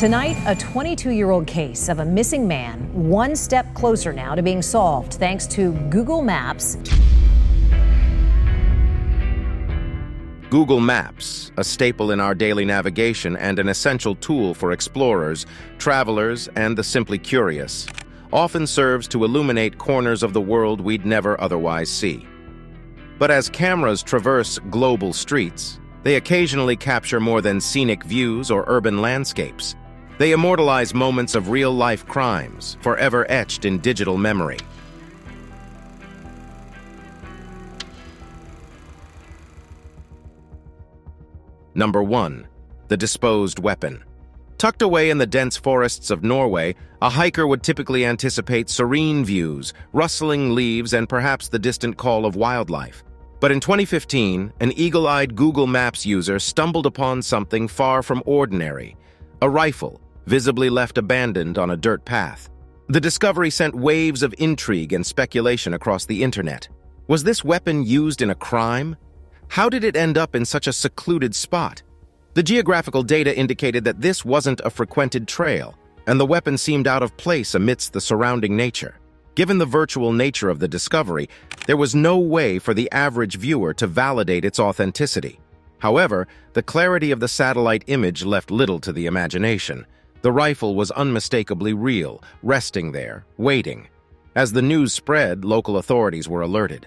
Tonight, a 22-year-old case of a missing man, one step closer now to being solved thanks to Google Maps. Google Maps, a staple in our daily navigation and an essential tool for explorers, travelers, and the simply curious, often serves to illuminate corners of the world we'd never otherwise see. But as cameras traverse global streets, they occasionally capture more than scenic views or urban landscapes. They immortalize moments of real-life crimes, forever etched in digital memory. Number 1. The disposed weapon. Tucked away in the dense forests of Norway, a hiker would typically anticipate serene views, rustling leaves, and perhaps the distant call of wildlife. But in 2015, an eagle-eyed Google Maps user stumbled upon something far from ordinary: a rifle, visibly left abandoned on a dirt path. The discovery sent waves of intrigue and speculation across the internet. Was this weapon used in a crime? How did it end up in such a secluded spot? The geographical data indicated that this wasn't a frequented trail, and the weapon seemed out of place amidst the surrounding nature. Given the virtual nature of the discovery, there was no way for the average viewer to validate its authenticity. However, the clarity of the satellite image left little to the imagination. The rifle was unmistakably real, resting there, waiting. As the news spread, local authorities were alerted.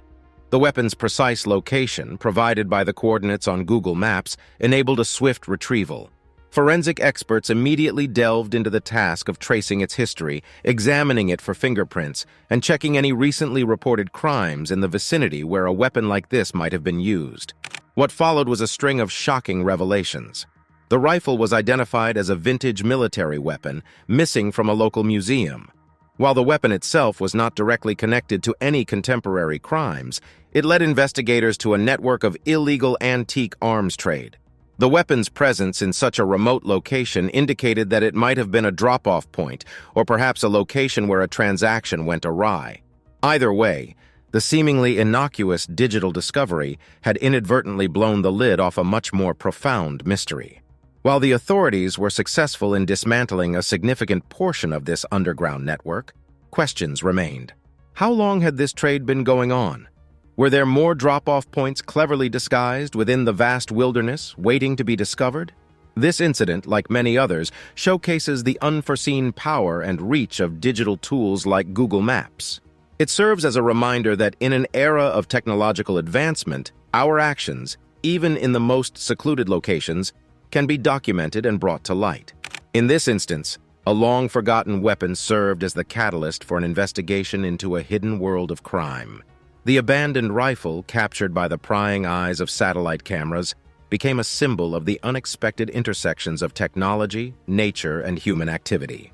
The weapon's precise location, provided by the coordinates on Google Maps, enabled a swift retrieval. Forensic experts immediately delved into the task of tracing its history, examining it for fingerprints, and checking any recently reported crimes in the vicinity where a weapon like this might have been used. What followed was a string of shocking revelations. The rifle was identified as a vintage military weapon, missing from a local museum. While the weapon itself was not directly connected to any contemporary crimes, it led investigators to a network of illegal antique arms trade. The weapon's presence in such a remote location indicated that it might have been a drop-off point, or perhaps a location where a transaction went awry. Either way, the seemingly innocuous digital discovery had inadvertently blown the lid off a much more profound mystery. While the authorities were successful in dismantling a significant portion of this underground network, questions remained. How long had this trade been going on? Were there more drop-off points cleverly disguised within the vast wilderness, waiting to be discovered? This incident, like many others, showcases the unforeseen power and reach of digital tools like Google Maps. It serves as a reminder that in an era of technological advancement, our actions, even in the most secluded locations, can be documented and brought to light. In this instance, a long-forgotten weapon served as the catalyst for an investigation into a hidden world of crime. The abandoned rifle, captured by the prying eyes of satellite cameras, became a symbol of the unexpected intersections of technology, nature, and human activity.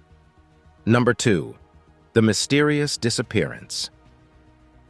Number 2. The mysterious disappearance.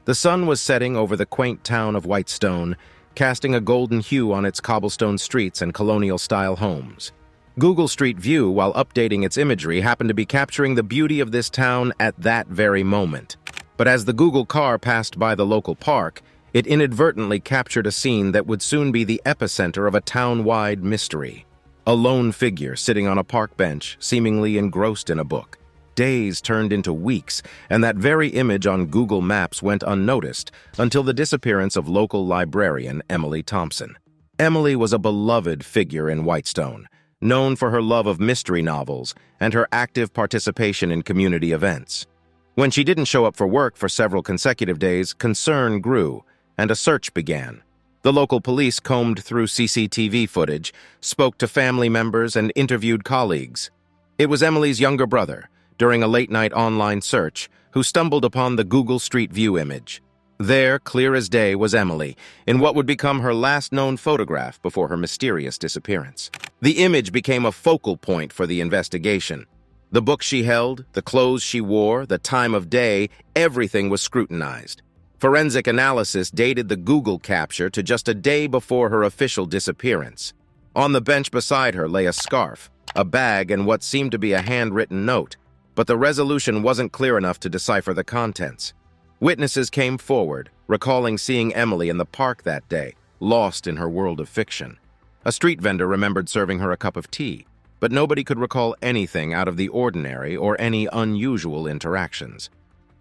The sun was setting over the quaint town of Whitestone, casting a golden hue on its cobblestone streets and colonial-style homes. Google Street View, while updating its imagery, happened to be capturing the beauty of this town at that very moment. But as the Google car passed by the local park, it inadvertently captured a scene that would soon be the epicenter of a town-wide mystery. A lone figure sitting on a park bench, seemingly engrossed in a book. Days turned into weeks, and that very image on Google Maps went unnoticed until the disappearance of local librarian Emily Thompson. Emily was a beloved figure in Whitestone, known for her love of mystery novels and her active participation in community events. When she didn't show up for work for several consecutive days, concern grew, and a search began. The local police combed through CCTV footage, spoke to family members, and interviewed colleagues. It was Emily's younger brother, during a late-night online search, who stumbled upon the Google Street View image. There, clear as day, was Emily, in what would become her last known photograph before her mysterious disappearance. The image became a focal point for the investigation. The book she held, the clothes she wore, the time of day, everything was scrutinized. Forensic analysis dated the Google capture to just a day before her official disappearance. On the bench beside her lay a scarf, a bag, and what seemed to be a handwritten note. But the resolution wasn't clear enough to decipher the contents. Witnesses came forward, recalling seeing Emily in the park that day, lost in her world of fiction. A street vendor remembered serving her a cup of tea. but nobody could recall anything out of the ordinary or any unusual interactions.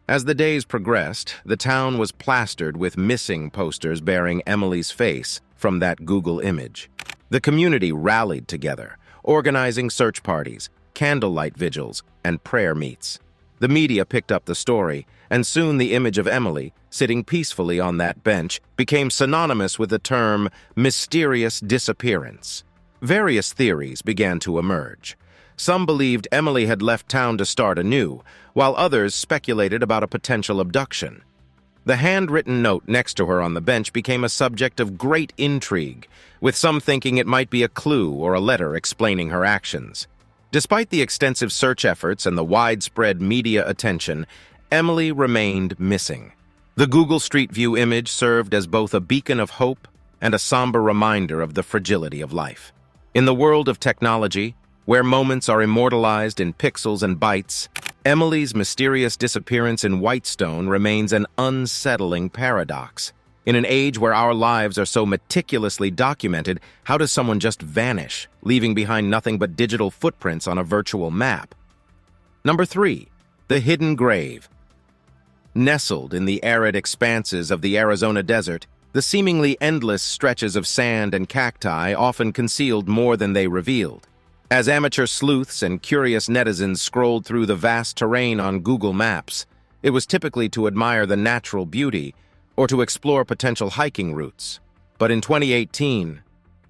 As the days progressed, the town was plastered with missing posters bearing Emily's face from that Google image. The community rallied together, organizing search parties, candlelight vigils, and prayer meets. The media picked up the story, and soon the image of Emily, sitting peacefully on that bench, became synonymous with the term mysterious disappearance. Various theories began to emerge. Some believed Emily had left town to start anew, while others speculated about a potential abduction. The handwritten note next to her on the bench became a subject of great intrigue, with some thinking it might be a clue or a letter explaining her actions. Despite the extensive search efforts and the widespread media attention, Emily remained missing. The Google Street View image served as both a beacon of hope and a somber reminder of the fragility of life. In the world of technology, where moments are immortalized in pixels and bytes, Emily's mysterious disappearance in Whitestone remains an unsettling paradox. In an age where our lives are so meticulously documented, how does someone just vanish, leaving behind nothing but digital footprints on a virtual map? Number 3. The hidden grave. Nestled in the arid expanses of the Arizona desert, the seemingly endless stretches of sand and cacti often concealed more than they revealed. As amateur sleuths and curious netizens scrolled through the vast terrain on Google Maps, it was typically to admire the natural beauty or to explore potential hiking routes. But in 2018,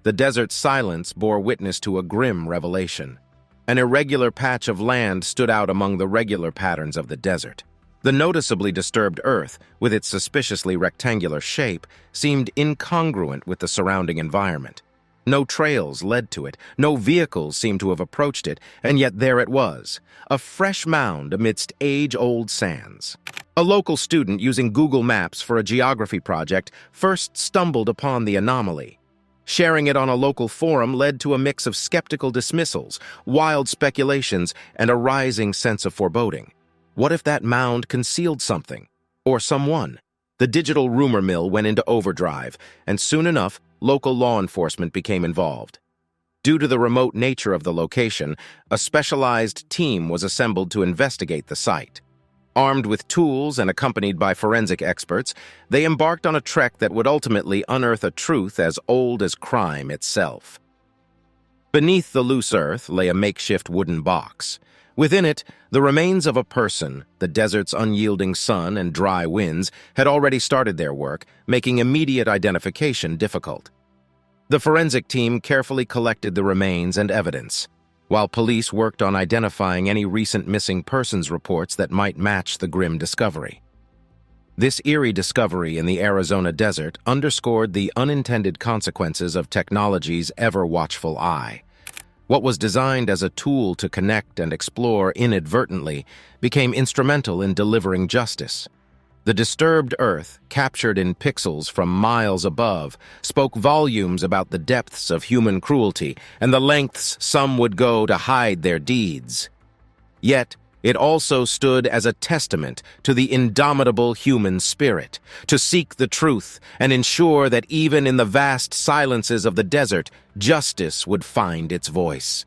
the desert's silence bore witness to a grim revelation. An irregular patch of land stood out among the regular patterns of the desert. The noticeably disturbed earth, with its suspiciously rectangular shape, seemed incongruent with the surrounding environment. No trails led to it, no vehicles seemed to have approached it, and yet there it was, a fresh mound amidst age-old sands. A local student using Google Maps for a geography project first stumbled upon the anomaly. Sharing it on a local forum led to a mix of skeptical dismissals, wild speculations, and a rising sense of foreboding. What if that mound concealed something? Or someone? The digital rumor mill went into overdrive, and soon enough, local law enforcement became involved. Due to the remote nature of the location, a specialized team was assembled to investigate the site. Armed with tools and accompanied by forensic experts, they embarked on a trek that would ultimately unearth a truth as old as crime itself. Beneath the loose earth lay a makeshift wooden box. Within it, the remains of a person, the desert's unyielding sun and dry winds, had already started their work, making immediate identification difficult. The forensic team carefully collected the remains and evidence, while police worked on identifying any recent missing persons reports that might match the grim discovery. This eerie discovery in the Arizona desert underscored the unintended consequences of technology's ever-watchful eye. What was designed as a tool to connect and explore inadvertently became instrumental in delivering justice. The disturbed earth, captured in pixels from miles above, spoke volumes about the depths of human cruelty and the lengths some would go to hide their deeds. Yet, it also stood as a testament to the indomitable human spirit, to seek the truth and ensure that even in the vast silences of the desert, justice would find its voice.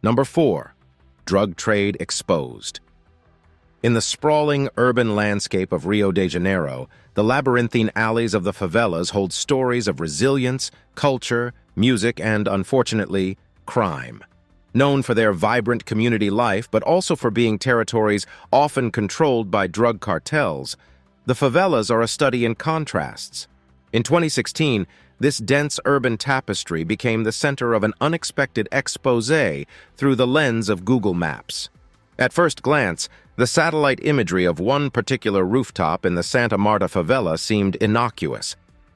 Number 4. Drug trade exposed. In the sprawling urban landscape of Rio de Janeiro, the labyrinthine alleys of the favelas hold stories of resilience, culture, music, and, unfortunately, crime. Known for their vibrant community life, but also for being territories often controlled by drug cartels, the favelas are a study in contrasts. In 2016, this dense urban tapestry became the center of an unexpected exposé through the lens of Google Maps. At first glance, the satellite imagery of one particular rooftop in the Santa Marta favela seemed innocuous.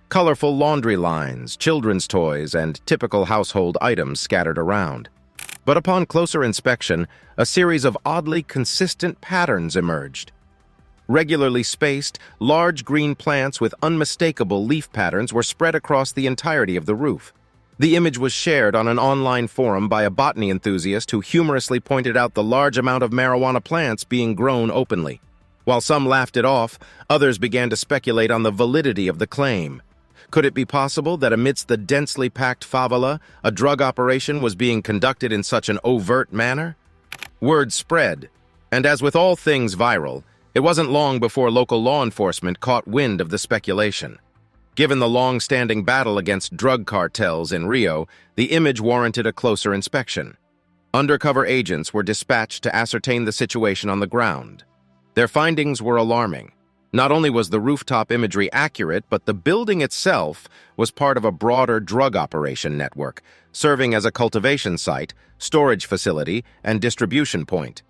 Colorful laundry lines, children's toys, and typical household items scattered around. But upon closer inspection, a series of oddly consistent patterns emerged. Regularly spaced, large green plants with unmistakable leaf patterns were spread across the entirety of the roof. The image was shared on an online forum by a botany enthusiast who humorously pointed out the large amount of marijuana plants being grown openly. While some laughed it off, others began to speculate on the validity of the claim. Could it be possible that amidst the densely packed favela, a drug operation was being conducted in such an overt manner? Word spread, and as with all things viral, it wasn't long before local law enforcement caught wind of the speculation. Given the long-standing battle against drug cartels in Rio, the image warranted a closer inspection. Undercover agents were dispatched to ascertain the situation on the ground. Their findings were alarming. Not only was the rooftop imagery accurate, but the building itself was part of a broader drug operation network, serving as a cultivation site, storage facility, and distribution point.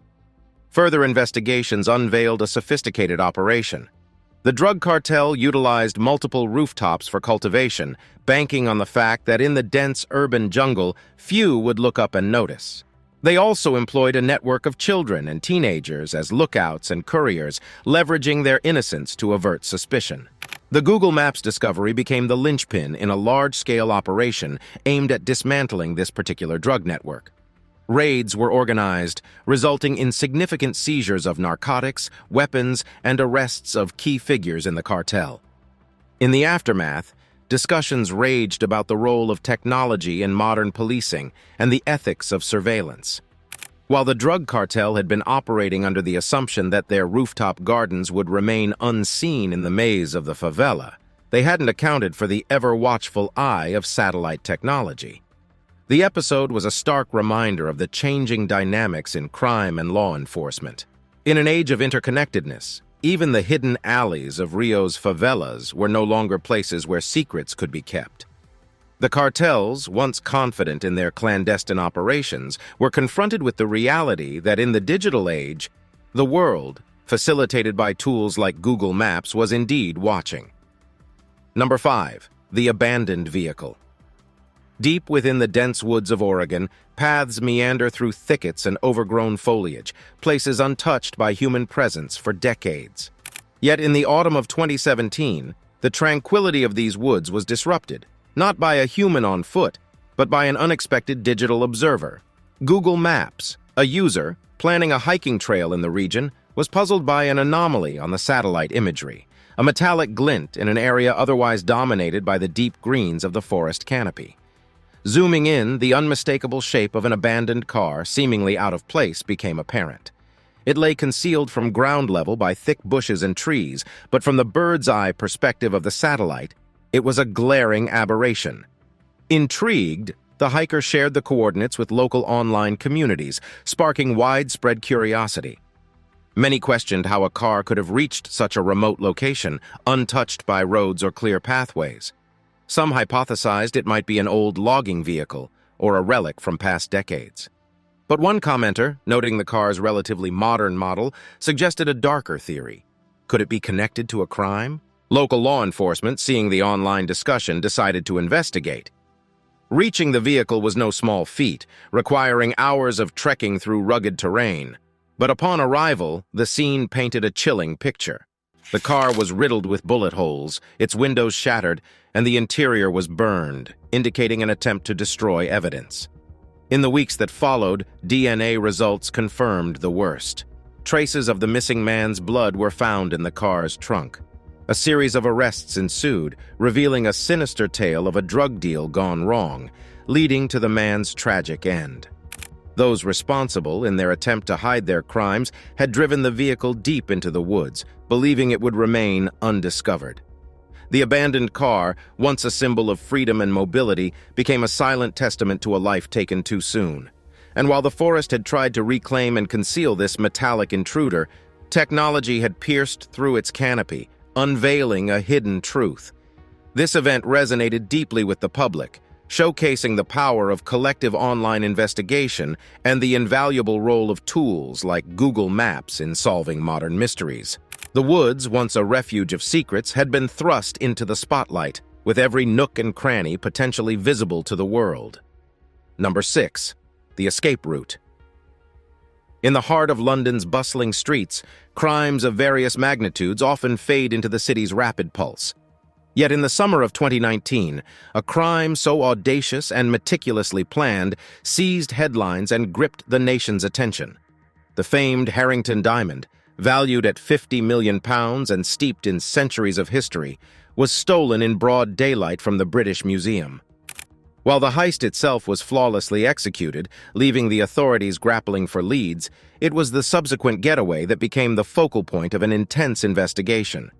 Further investigations unveiled a sophisticated operation. The drug cartel utilized multiple rooftops for cultivation, banking on the fact that in the dense urban jungle, few would look up and notice. They also employed a network of children and teenagers as lookouts and couriers, leveraging their innocence to avert suspicion. The Google Maps discovery became the linchpin in a large-scale operation aimed at dismantling this particular drug network. Raids were organized, resulting in significant seizures of narcotics, weapons, and arrests of key figures in the cartel. In the aftermath, discussions raged about the role of technology in modern policing and the ethics of surveillance. While the drug cartel had been operating under the assumption that their rooftop gardens would remain unseen in the maze of the favela, they hadn't accounted for the ever-watchful eye of satellite technology. The episode was a stark reminder of the changing dynamics in crime and law enforcement. In an age of interconnectedness, even the hidden alleys of Rio's favelas were no longer places where secrets could be kept. The cartels, once confident in their clandestine operations, were confronted with the reality that in the digital age, the world, facilitated by tools like Google Maps, was indeed watching. Number 5. The abandoned vehicle. Deep within the dense woods of Oregon, paths meander through thickets and overgrown foliage, places untouched by human presence for decades. Yet in the autumn of 2017, the tranquility of these woods was disrupted, not by a human on foot, but by an unexpected digital observer. Google Maps, a user planning a hiking trail in the region, was puzzled by an anomaly on the satellite imagery, a metallic glint in an area otherwise dominated by the deep greens of the forest canopy. Zooming in, the unmistakable shape of an abandoned car, seemingly out of place, became apparent. It lay concealed from ground level by thick bushes and trees, but from the bird's-eye perspective of the satellite, it was a glaring aberration. Intrigued, the hiker shared the coordinates with local online communities, sparking widespread curiosity. Many questioned how a car could have reached such a remote location, untouched by roads or clear pathways. Some hypothesized it might be an old logging vehicle or a relic from past decades. But one commenter, noting the car's relatively modern model, suggested a darker theory. Could it be connected to a crime? Local law enforcement, seeing the online discussion, decided to investigate. Reaching the vehicle was no small feat, requiring hours of trekking through rugged terrain. But upon arrival, the scene painted a chilling picture. The car was riddled with bullet holes, its windows shattered, and the interior was burned, indicating an attempt to destroy evidence. In the weeks that followed, DNA results confirmed the worst. Traces of the missing man's blood were found in the car's trunk. A series of arrests ensued, revealing a sinister tale of a drug deal gone wrong, leading to the man's tragic end. Those responsible, in their attempt to hide their crimes, had driven the vehicle deep into the woods, believing it would remain undiscovered. The abandoned car, once a symbol of freedom and mobility, became a silent testament to a life taken too soon. And while the forest had tried to reclaim and conceal this metallic intruder, technology had pierced through its canopy, unveiling a hidden truth. This event resonated deeply with the public, showcasing the power of collective online investigation and the invaluable role of tools like Google Maps in solving modern mysteries. The woods, once a refuge of secrets, had been thrust into the spotlight, with every nook and cranny potentially visible to the world. Number 6. The escape route. In the heart of London's bustling streets, crimes of various magnitudes often fade into the city's rapid pulse. Yet in the summer of 2019, a crime so audacious and meticulously planned seized headlines and gripped the nation's attention. The famed Harrington diamond, valued at £50 million and steeped in centuries of history, was stolen in broad daylight from the British Museum. While the heist itself was flawlessly executed, leaving the authorities grappling for leads, it was the subsequent getaway that became the focal point of an intense investigation.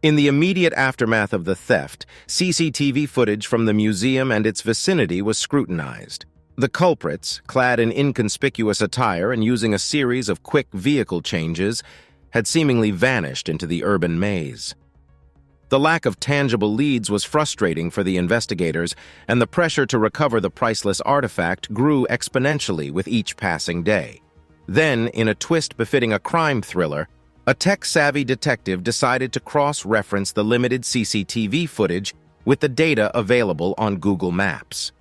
In the immediate aftermath of the theft, CCTV footage from the museum and its vicinity was scrutinized. The culprits, clad in inconspicuous attire and using a series of quick vehicle changes, had seemingly vanished into the urban maze. The lack of tangible leads was frustrating for the investigators, and the pressure to recover the priceless artifact grew exponentially with each passing day. Then, in a twist befitting a crime thriller, a tech-savvy detective decided to cross-reference the limited CCTV footage with the data available on Google Maps.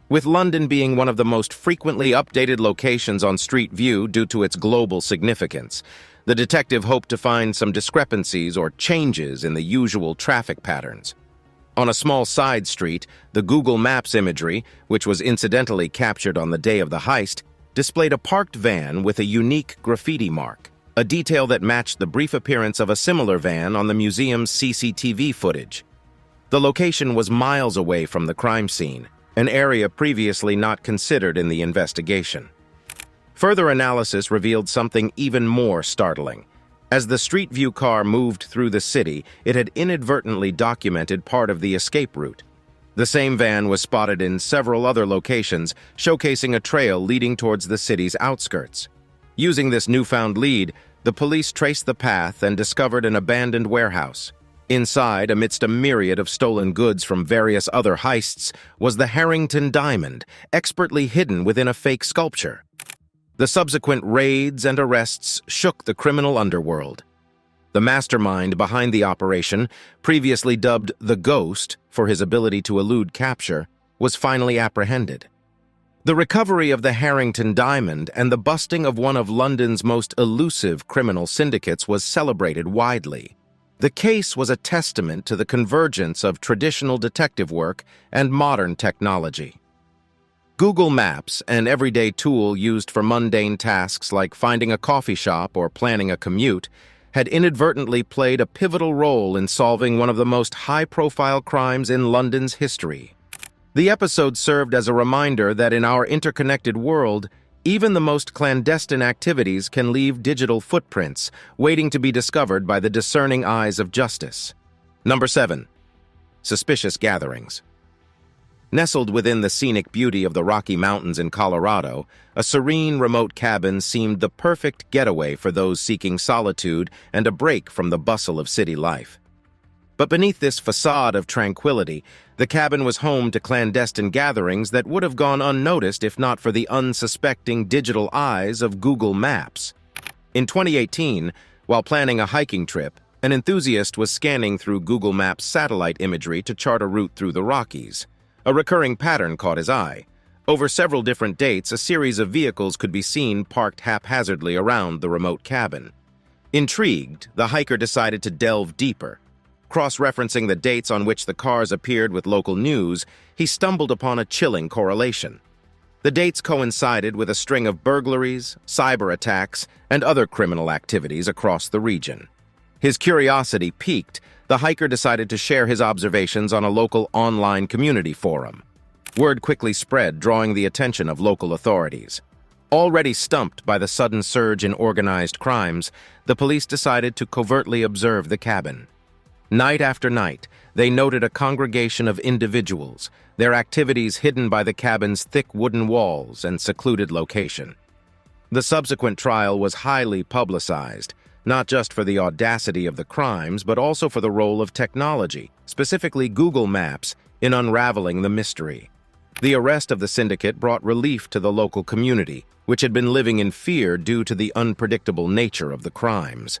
With London being one of the most frequently updated locations on Street View due to its global significance, the detective hoped to find some discrepancies or changes in the usual traffic patterns. On a small side street, the Google Maps imagery, which was incidentally captured on the day of the heist, displayed a parked van with a unique graffiti mark, a detail that matched the brief appearance of a similar van on the museum's CCTV footage. The location was miles away from the crime scene, an area previously not considered in the investigation. Further analysis revealed something even more startling. As the Street View car moved through the city, it had inadvertently documented part of the escape route. The same van was spotted in several other locations, showcasing a trail leading towards the city's outskirts. Using this newfound lead, the police traced the path and discovered an abandoned warehouse. Inside, amidst a myriad of stolen goods from various other heists, was the Harrington diamond, expertly hidden within a fake sculpture. The subsequent raids and arrests shook the criminal underworld. The mastermind behind the operation, previously dubbed the Ghost for his ability to elude capture, was finally apprehended. The recovery of the Harrington diamond and the busting of one of London's most elusive criminal syndicates was celebrated widely. The case was a testament to the convergence of traditional detective work and modern technology. Google Maps, an everyday tool used for mundane tasks like finding a coffee shop or planning a commute, had inadvertently played a pivotal role in solving one of the most high-profile crimes in London's history. The episode served as a reminder that in our interconnected world, even the most clandestine activities can leave digital footprints, waiting to be discovered by the discerning eyes of justice. Number 7. Suspicious gatherings. Nestled within the scenic beauty of the Rocky Mountains in Colorado, a serene remote cabin seemed the perfect getaway for those seeking solitude and a break from the bustle of city life. But beneath this facade of tranquility, the cabin was home to clandestine gatherings that would have gone unnoticed if not for the unsuspecting digital eyes of Google Maps. In 2018, while planning a hiking trip, an enthusiast was scanning through Google Maps satellite imagery to chart a route through the Rockies. A recurring pattern caught his eye. Over several different dates, a series of vehicles could be seen parked haphazardly around the remote cabin. Intrigued, the hiker decided to delve deeper. Cross-referencing the dates on which the cars appeared with local news, he stumbled upon a chilling correlation. The dates coincided with a string of burglaries, cyber attacks, and other criminal activities across the region. His curiosity piqued, the hiker decided to share his observations on a local online community forum. Word quickly spread, drawing the attention of local authorities. Already stumped by the sudden surge in organized crimes, the police decided to covertly observe the cabin. Night after night, they noted a congregation of individuals, their activities hidden by the cabin's thick wooden walls and secluded location. The subsequent trial was highly publicized, not just for the audacity of the crimes, but also for the role of technology, specifically Google Maps, in unraveling the mystery. The arrest of the syndicate brought relief to the local community, which had been living in fear due to the unpredictable nature of the crimes.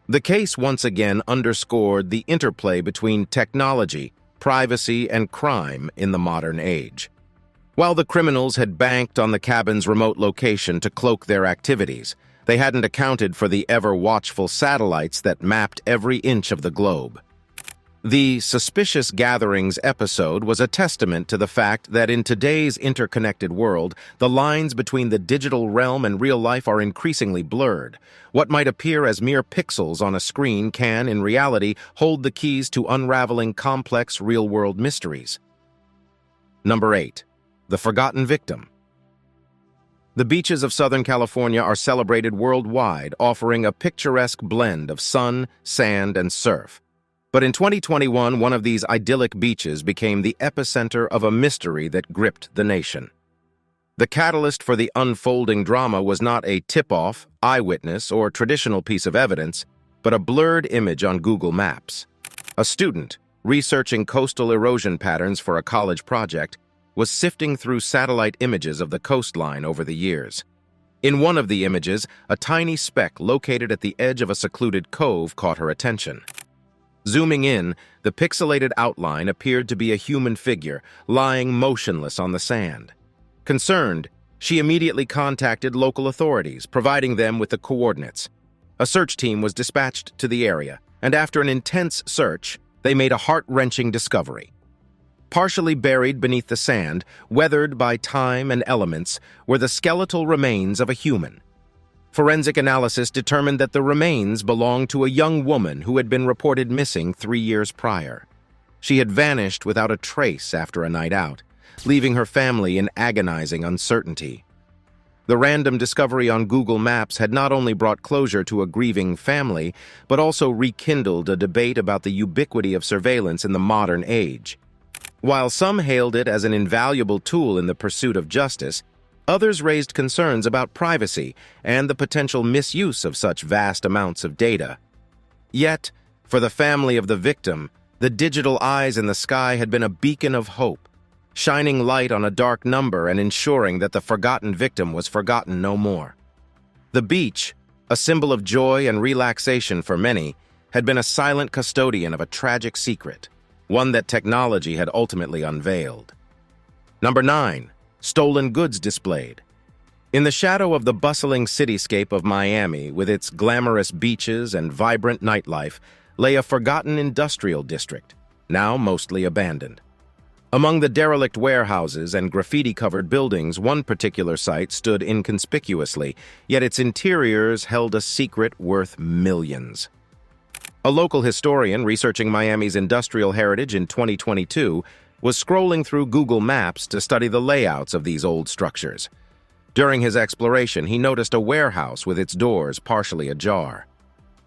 The case once again underscored the interplay between technology, privacy, and crime in the modern age. While the criminals had banked on the cabin's remote location to cloak their activities, they hadn't accounted for the ever-watchful satellites that mapped every inch of the globe. The Suspicious Gatherings episode was a testament to the fact that in today's interconnected world, the lines between the digital realm and real life are increasingly blurred. What might appear as mere pixels on a screen can, in reality, hold the keys to unraveling complex real-world mysteries. Number 8. The Forgotten Victim. The beaches of Southern California are celebrated worldwide, offering a picturesque blend of sun, sand, and surf. But in 2021, one of these idyllic beaches became the epicenter of a mystery that gripped the nation. The catalyst for the unfolding drama was not a tip-off, eyewitness, or traditional piece of evidence, but a blurred image on Google Maps. A student, researching coastal erosion patterns for a college project, was sifting through satellite images of the coastline over the years. In one of the images, a tiny speck located at the edge of a secluded cove caught her attention. Zooming in, the pixelated outline appeared to be a human figure, lying motionless on the sand. Concerned, she immediately contacted local authorities, providing them with the coordinates. A search team was dispatched to the area, and after an intense search, they made a heart-wrenching discovery. Partially buried beneath the sand, weathered by time and elements, were the skeletal remains of a human. Forensic analysis determined that the remains belonged to a young woman who had been reported missing 3 years prior. She had vanished without a trace after a night out, leaving her family in agonizing uncertainty. The random discovery on Google Maps had not only brought closure to a grieving family, but also rekindled a debate about the ubiquity of surveillance in the modern age. While some hailed it as an invaluable tool in the pursuit of justice, others raised concerns about privacy and the potential misuse of such vast amounts of data. Yet, for the family of the victim, the digital eyes in the sky had been a beacon of hope, shining light on a dark number and ensuring that the forgotten victim was forgotten no more. The beach, a symbol of joy and relaxation for many, had been a silent custodian of a tragic secret, one that technology had ultimately unveiled. Number 9. Stolen goods displayed. In the shadow of the bustling cityscape of Miami, with its glamorous beaches and vibrant nightlife, lay a forgotten industrial district, now mostly abandoned. Among the derelict warehouses and graffiti-covered buildings, one particular site stood inconspicuously, yet its interiors held a secret worth millions. A local historian researching Miami's industrial heritage in 2022 was scrolling through Google Maps to study the layouts of these old structures. During his exploration, he noticed a warehouse with its doors partially ajar.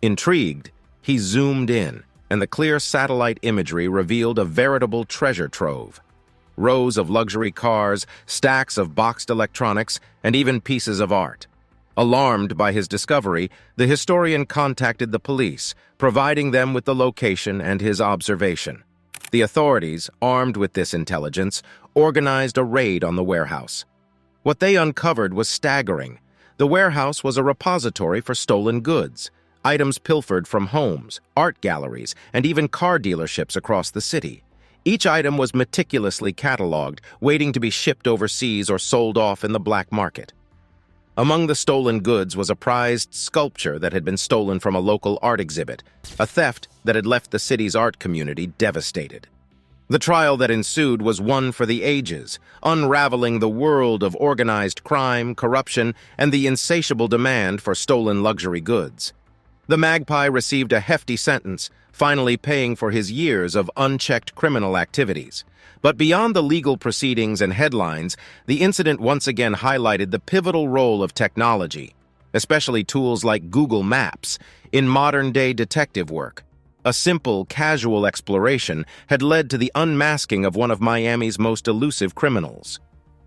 Intrigued, he zoomed in, and the clear satellite imagery revealed a veritable treasure trove. Rows of luxury cars, stacks of boxed electronics, and even pieces of art. Alarmed by his discovery, the historian contacted the police, providing them with the location and his observation. The authorities, armed with this intelligence, organized a raid on the warehouse. What they uncovered was staggering. The warehouse was a repository for stolen goods, items pilfered from homes, art galleries, and even car dealerships across the city. Each item was meticulously cataloged, waiting to be shipped overseas or sold off in the black market. Among the stolen goods was a prized sculpture that had been stolen from a local art exhibit, a theft that had left the city's art community devastated. The trial that ensued was one for the ages, unraveling the world of organized crime, corruption, and the insatiable demand for stolen luxury goods. The magpie received a hefty sentence, finally paying for his years of unchecked criminal activities. But beyond the legal proceedings and headlines, the incident once again highlighted the pivotal role of technology, especially tools like Google Maps, in modern-day detective work. A simple, casual exploration had led to the unmasking of one of Miami's most elusive criminals.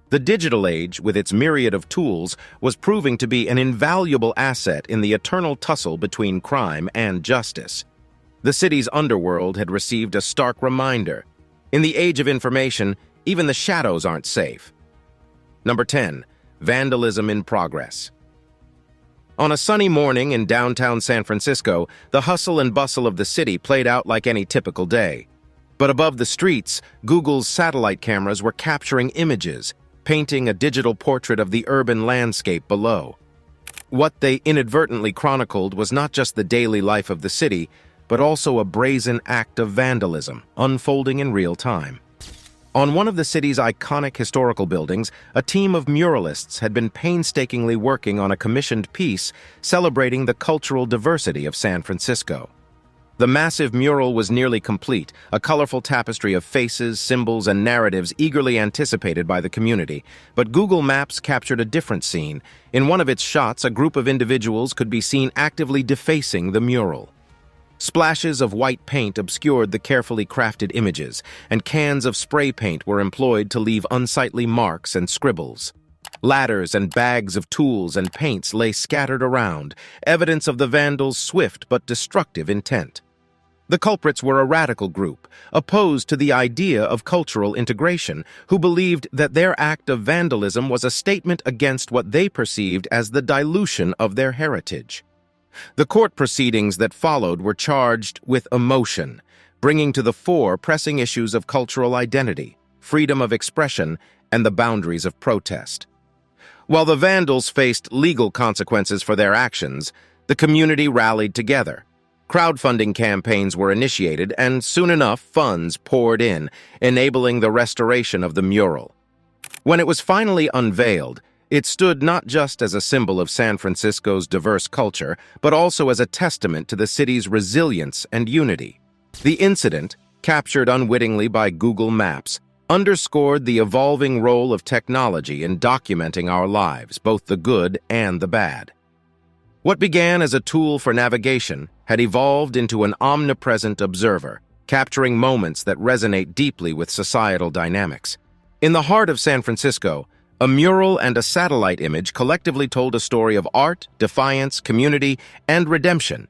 The digital age, with its myriad of tools, was proving to be an invaluable asset in the eternal tussle between crime and justice. The city's underworld had received a stark reminder. In the age of information, even the shadows aren't safe. Number 10. Vandalism in progress. On a sunny morning in downtown San Francisco, the hustle and bustle of the city played out like any typical day. But above the streets, Google's satellite cameras were capturing images, painting a digital portrait of the urban landscape below. What they inadvertently chronicled was not just the daily life of the city, but also a brazen act of vandalism, unfolding in real time. On one of the city's iconic historical buildings, a team of muralists had been painstakingly working on a commissioned piece celebrating the cultural diversity of San Francisco. The massive mural was nearly complete, a colorful tapestry of faces, symbols, and narratives eagerly anticipated by the community. But Google Maps captured a different scene. In one of its shots, a group of individuals could be seen actively defacing the mural. Splashes of white paint obscured the carefully crafted images, and cans of spray paint were employed to leave unsightly marks and scribbles. Ladders and bags of tools and paints lay scattered around, evidence of the vandals' swift but destructive intent. The culprits were a radical group, opposed to the idea of cultural integration, who believed that their act of vandalism was a statement against what they perceived as the dilution of their heritage. The court proceedings that followed were charged with emotion, bringing to the fore pressing issues of cultural identity, freedom of expression, and the boundaries of protest. While the vandals faced legal consequences for their actions, the community rallied together. Crowdfunding campaigns were initiated, and soon enough funds poured in, enabling the restoration of the mural. When it was finally unveiled, it stood not just as a symbol of San Francisco's diverse culture, but also as a testament to the city's resilience and unity. The incident, captured unwittingly by Google Maps, underscored the evolving role of technology in documenting our lives, both the good and the bad. What began as a tool for navigation had evolved into an omnipresent observer, capturing moments that resonate deeply with societal dynamics. In the heart of San Francisco, a mural and a satellite image collectively told a story of art, defiance, community, and redemption,